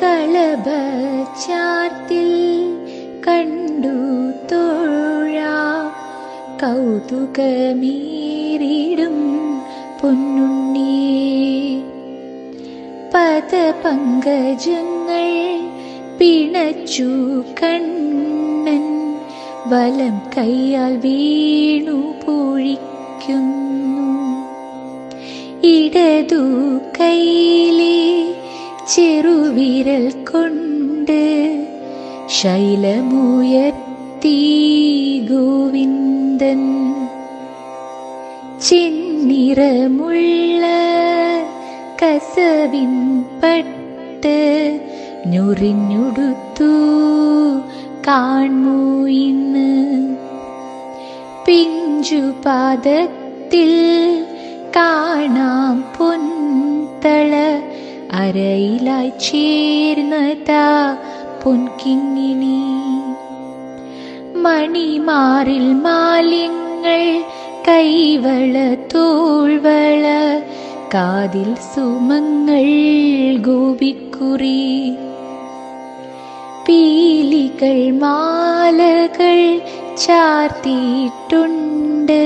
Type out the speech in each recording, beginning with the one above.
കളഭച്ചാർത്തിൽ കണ്ടു തോഴാ കൗതുകമേറിടും പൊന്നുണ്ണിയേ. പദപങ്കജങ്ങൾ പിണച്ചു കണ്ണൻ വലം കൈയാൽ വീണു പൊഴിക്കുന്നു. ഇടതു കൈയിലെ ചെറുവിരൽ കൊണ്ട് ശൈലമുയർത്തി ഗോവിന്ദൻ. ചെന്നിറമുള്ള കസവിൻ പട്ട് ഞൊറിഞ്ഞുടുത്തു കാൺമൂ ഇന്ന്. പിഞ്ചുപാദത്തിൽ കാണാം പൊൻതള അരയിലായി ചേർന്നതാ പൊൻകിങ്ങിണി. മണിമാറിൽ മാലിന്യങ്ങൾ കൈവള തോൾവള കാതിൽ സുമങ്ങൾ ഗോപിക്കുറി. പീലികൾ മാലകൾ ചാർത്തിയിട്ടുണ്ട്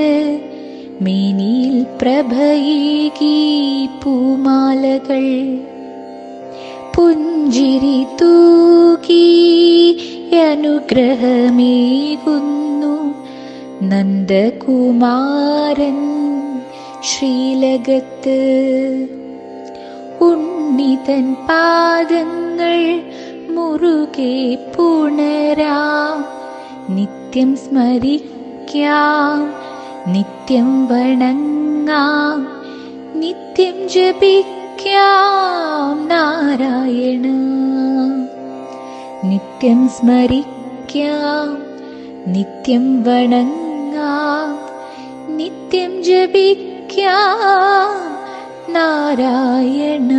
മേനിയിൽ പ്രഭയേകി പൂമാലകൾ. പുഞ്ചിരി തൂകി അനുഗ്രഹമേകുന്നു നന്ദകുമാരൻ ശ്രീലകത്ത്. ഉണ്ണിതൻ പാദങ്ങൾ മുറുകെ പുണരാം നിത്യം സ്മരിക്കാം നിത്യം വണങ്ങാം നിത്യം ജപിക്കാം നാരായണ. നിത്യം സ്മരിക്കാം നിത്യം വണങ്ങാം നിത്യം ജപിക്കാം നാരായണ.